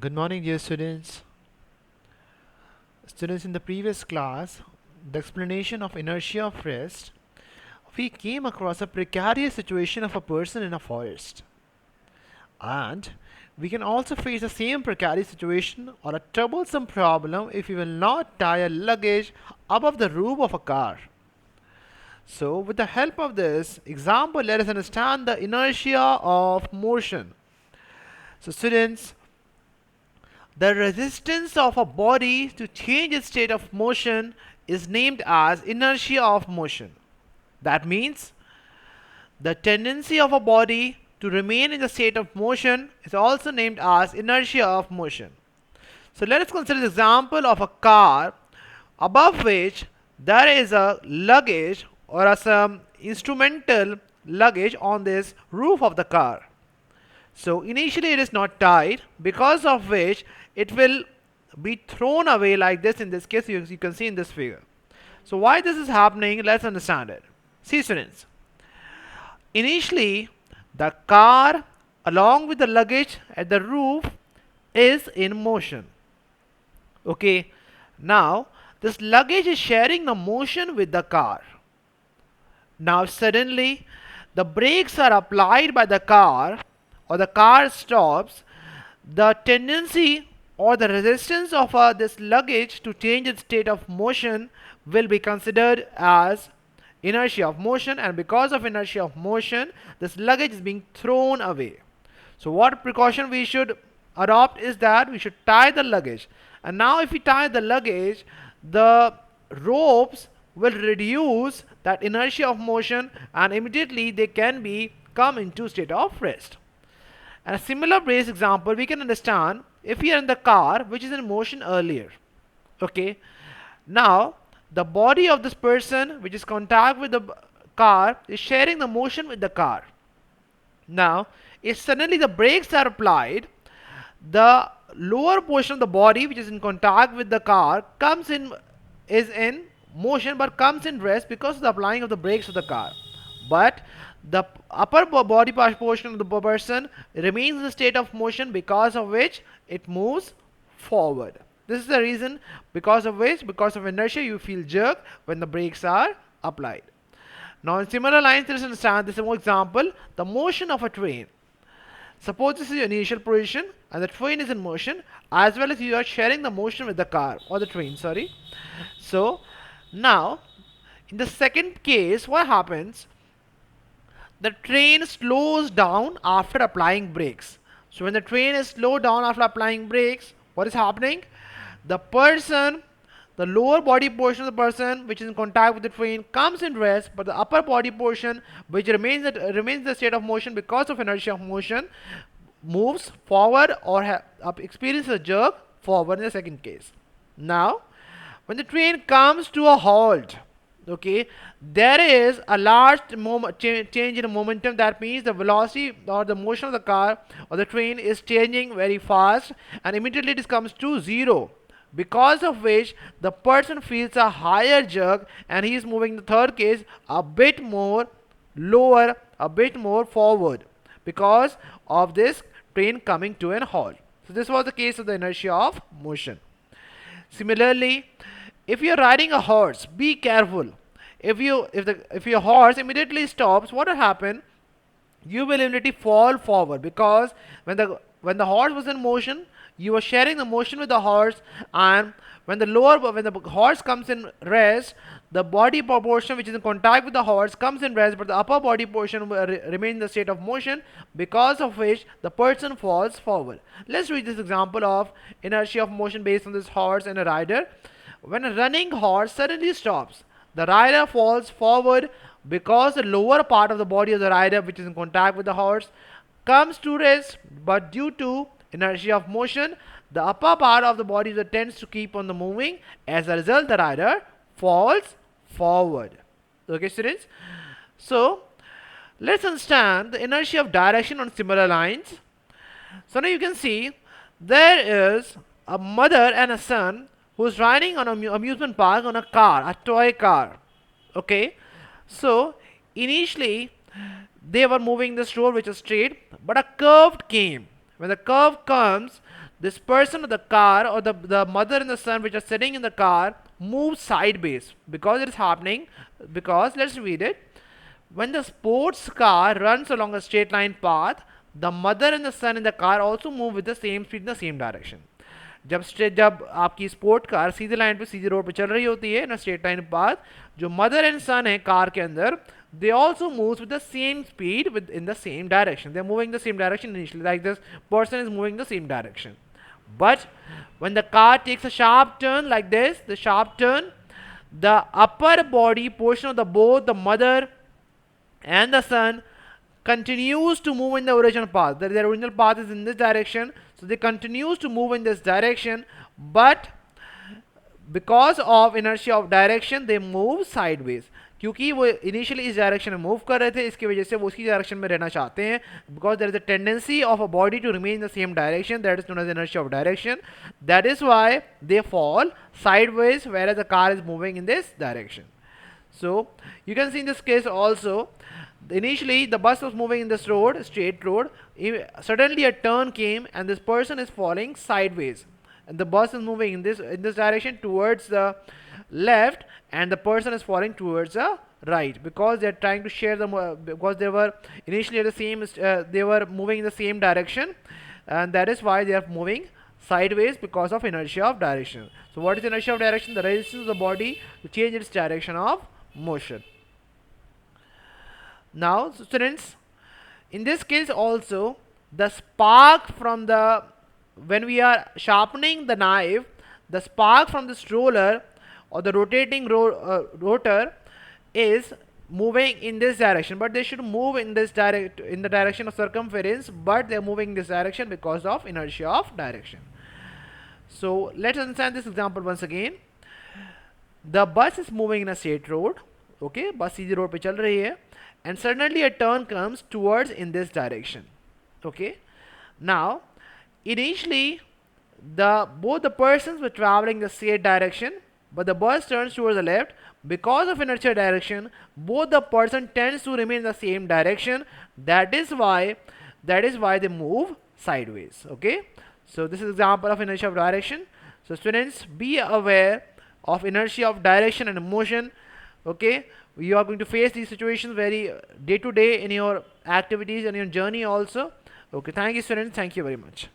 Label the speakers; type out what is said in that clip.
Speaker 1: Good morning, dear students. Students, in the previous class, the explanation of inertia of rest, we came across a precarious situation of a person in a forest. And we can also face the same precarious situation or a troublesome problem if we will not tie a luggage above the roof of a car. So, with the help of this example, let us understand the inertia of motion. So, students, the resistance of a body to change its state of motion is named as inertia of motion. That means the tendency of a body to remain in the state of motion is also named as inertia of motion. So let us consider the example of a car above which there is a luggage or some instrumental luggage on this roof of the car. So initially it is not tied, because of which it will be thrown away like this. In this case, you can see in this figure. So why this is happening, let's understand it. See, students, initially the car along with the luggage at the roof is in motion. Okay, now this luggage is sharing the motion with the car. Now suddenly the brakes are applied by the car or the car stops. The tendency or the resistance of this luggage to change its state of motion will be considered as inertia of motion, and because of inertia of motion this luggage is being thrown away. So what precaution we should adopt is that we should tie the luggage, and now if we tie the luggage, the ropes will reduce that inertia of motion and immediately they can be come into state of rest. And a similar base example we can understand if we are in the car which is in motion earlier. Okay, now the body of this person which is contact with the car is sharing the motion with the car. Now if suddenly the brakes are applied, the lower portion of the body which is in contact with the car is in motion but comes in rest because of the applying of the brakes of the car. But the upper body portion of the person remains in the state of motion, because of which it moves forward. This is the reason because of inertia you feel jerk when the brakes are applied. Now in similar lines, let's understand this is one example, the motion of a train. Suppose this is your initial position and the train is in motion, as well as you are sharing the motion with the car or the train, sorry. So now in the second case, what happens? The train slows down after applying brakes. So when the train is slowed down after applying brakes, what is happening? The person, the lower body portion of the person which is in contact with the train comes in rest, but the upper body portion which remains in the state of motion because of inertia of motion moves forward or experiences a jerk forward in the second case. Now when the train comes to a halt, okay, there is a large change in momentum. That means the velocity or the motion of the car or the train is changing very fast, and immediately it comes to zero, because of which the person feels a higher jerk and he is moving, the third case, a bit more lower, a bit more forward because of this train coming to an halt. So this was the case of the inertia of motion. Similarly, if you are riding a horse, be careful. If your horse immediately stops, what will happen? You will immediately fall forward, because when the horse was in motion, you were sharing the motion with the horse, and when the horse comes in rest, the body proportion which is in contact with the horse comes in rest, but the upper body portion will remain in the state of motion, because of which the person falls forward. Let's read this example of inertia of motion based on this horse and a rider. When a running horse suddenly stops, the rider falls forward because the lower part of the body of the rider, which is in contact with the horse, comes to rest, but due to inertia of motion, the upper part of the body that tends to keep on the moving. As a result, the rider falls forward. Okay, students? So let's understand the inertia of direction on similar lines. So now you can see there is a mother and a son who's riding on an amusement park on a car, a toy car. Okay, so initially they were moving this road which is straight, but a curve came. When the curve comes, this person or the car or the mother and the son which are sitting in the car move sideways because it is happening. Because let's read it. When the sports car runs along a straight line path, the mother and the son in the car also move with the same speed in the same direction. जब आपकी sport car सीधी line पे सीधी road पे चल रही होती है ना straight line path, जो मदर एंड सन है कार के अंदर, they also moves with the same speed in the same direction. They're moving the same direction initially, like this person is moving the same direction. But when the car takes a sharp turn like this, the sharp turn, the upper body portion of both the mother and the son continues to move in the original path. Their original path is in this direction, so they continues to move in this direction, but because of inertia of direction they move sideways. क्योंकि वो initially इस direction में move कर रहे थे, इसकी वजह से वो उसी डायरेक्शन में रहना चाहते हैं. Because there is a tendency of a body to remain in the same direction, that is known as inertia of direction. That is why they fall sideways whereas the car is moving in this direction. So you can see in this case also, initially the bus was moving in this road, straight road. Suddenly a turn came and this person is falling sideways, and the bus is moving in this direction towards the left, and the person is falling towards the right, because they are trying to share the because they were initially the same, they were moving in the same direction, and that is why they are moving sideways because of inertia of direction. So what is inertia of direction? The resistance of the body to change its direction of motion. Now students, in this case also, the spark from the, when we are sharpening the knife, the spark from this roller or the rotating rotor is moving in this direction, but they should move in this in the direction of circumference, but they are moving in this direction because of inertia of direction. So let's understand this example once again. The bus is moving in a straight road, okay, bus Sidhi road पे चल रही है, and suddenly a turn comes towards in this direction, okay. Now initially both the persons were traveling the same direction, but the bus turns towards the left. Because of inertia direction, both the person tends to remain in the same direction. That is why they move sideways, okay. So this is example of inertia of direction. So students, be aware of inertia of direction and motion, okay. You are going to face these situations very day to day in your activities and your journey also, okay. Thank you students, thank you very much.